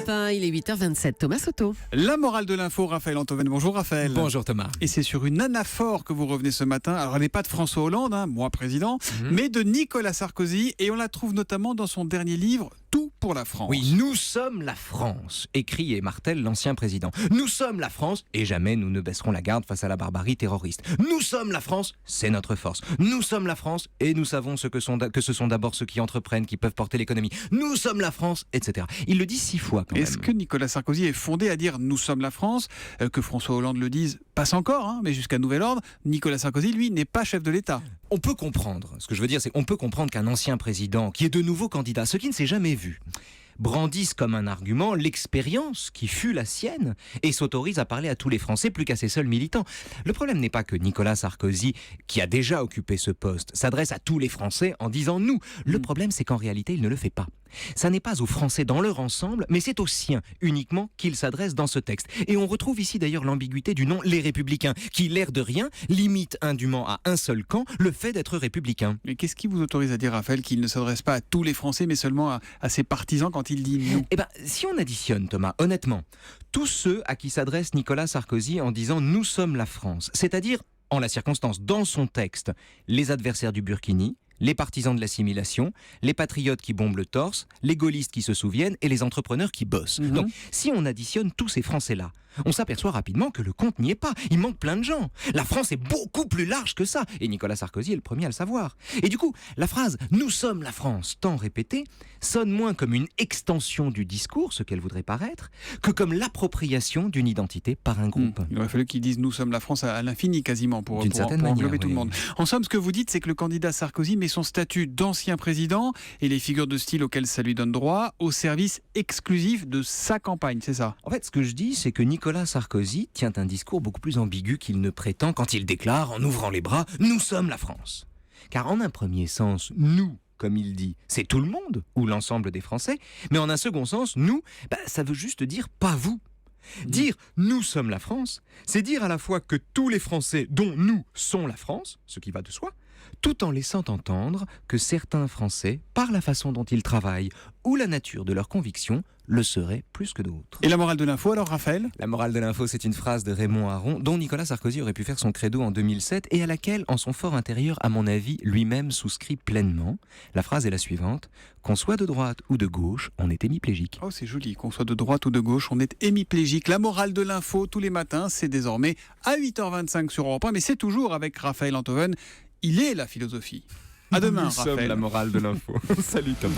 Europe 1, il est 8h27. Thomas Soto. La morale de l'info, Raphaël Antoven. Bonjour Raphaël. Bonjour Thomas. Et c'est sur une anaphore que vous revenez ce matin. Alors elle n'est pas de François Hollande, moi président, mais de Nicolas Sarkozy. Et on la trouve notamment dans son dernier livre, Tout pour la France. Oui, nous sommes la France, écrit et martèle l'ancien président. Nous sommes la France et jamais nous ne baisserons la garde face à la barbarie terroriste. Nous sommes la France, c'est notre force. Nous sommes la France et nous savons que ce sont d'abord ceux qui entreprennent qui peuvent porter l'économie. Nous sommes la France, etc. Il le dit 6 fois quand même. Est-ce que Nicolas Sarkozy est fondé à dire nous sommes la France, que François Hollande le dise, passe encore, mais jusqu'à nouvel ordre, Nicolas Sarkozy, lui, n'est pas chef de l'État. On peut comprendre, ce que je veux dire, c'est qu'on peut comprendre qu'un ancien président, qui est de nouveau candidat, ce qui ne s'est jamais vu, brandisse comme un argument l'expérience qui fut la sienne et s'autorise à parler à tous les Français plus qu'à ses seuls militants. Le problème n'est pas que Nicolas Sarkozy, qui a déjà occupé ce poste, s'adresse à tous les Français en disant « nous ». Le problème, c'est qu'en réalité, il ne le fait pas. Ça n'est pas aux Français dans leur ensemble, mais c'est aux siens uniquement qu'il s'adresse dans ce texte. Et on retrouve ici d'ailleurs l'ambiguïté du nom « les Républicains », qui, l'air de rien, limite indûment à un seul camp le fait d'être républicain. Mais qu'est-ce qui vous autorise à dire, Raphaël, qu'il ne s'adresse pas à tous les Français, mais seulement à ses partisans quand il dit « nous » ? Eh bien, si on additionne, Thomas, honnêtement, tous ceux à qui s'adresse Nicolas Sarkozy en disant « nous sommes la France », c'est-à-dire, en la circonstance, dans son texte, les adversaires du Burkini, les partisans de l'assimilation, les patriotes qui bombent le torse, les gaullistes qui se souviennent et les entrepreneurs qui bossent. Donc, si on additionne tous ces Français-là, on s'aperçoit rapidement que le compte n'y est pas. Il manque plein de gens. La France est beaucoup plus large que ça. Et Nicolas Sarkozy est le premier à le savoir. Et du coup, la phrase « nous sommes la France » tant répétée sonne moins comme une extension du discours, ce qu'elle voudrait paraître, que comme l'appropriation d'une identité par un groupe. Il aurait fallu qu'ils disent « nous sommes la France » à l'infini quasiment pour englober tout le monde. En somme, ce que vous dites, c'est que le candidat Sarkozy met son statut d'ancien président et les figures de style auxquelles ça lui donne droit au service exclusif de sa campagne, c'est ça? En fait, ce que je dis, c'est que Nicolas Sarkozy tient un discours beaucoup plus ambigu qu'il ne prétend quand il déclare, en ouvrant les bras, « nous sommes la France ». Car en un premier sens, « nous », comme il dit, c'est tout le monde, ou l'ensemble des Français, mais en un second sens, « nous », ça veut juste dire « pas vous ». Dire « nous sommes la France », c'est dire à la fois que tous les Français dont nous sont la France, ce qui va de soi, tout en laissant entendre que certains Français, par la façon dont ils travaillent ou la nature de leurs convictions, le seraient plus que d'autres. Et la morale de l'info alors, Raphaël ? La morale de l'info, c'est une phrase de Raymond Aron, dont Nicolas Sarkozy aurait pu faire son credo en 2007 et à laquelle, en son fort intérieur, à mon avis, lui-même souscrit pleinement. La phrase est la suivante: qu'on soit de droite ou de gauche, on est hémiplégique. Oh, c'est joli, qu'on soit de droite ou de gauche, on est hémiplégique. La morale de l'info, tous les matins, c'est désormais à 8h25 sur Europe 1, mais c'est toujours avec Raphaël Antoven. Il est la philosophie. À demain, Nous Raphaël. sommes la morale de l'info. Salut Thomas.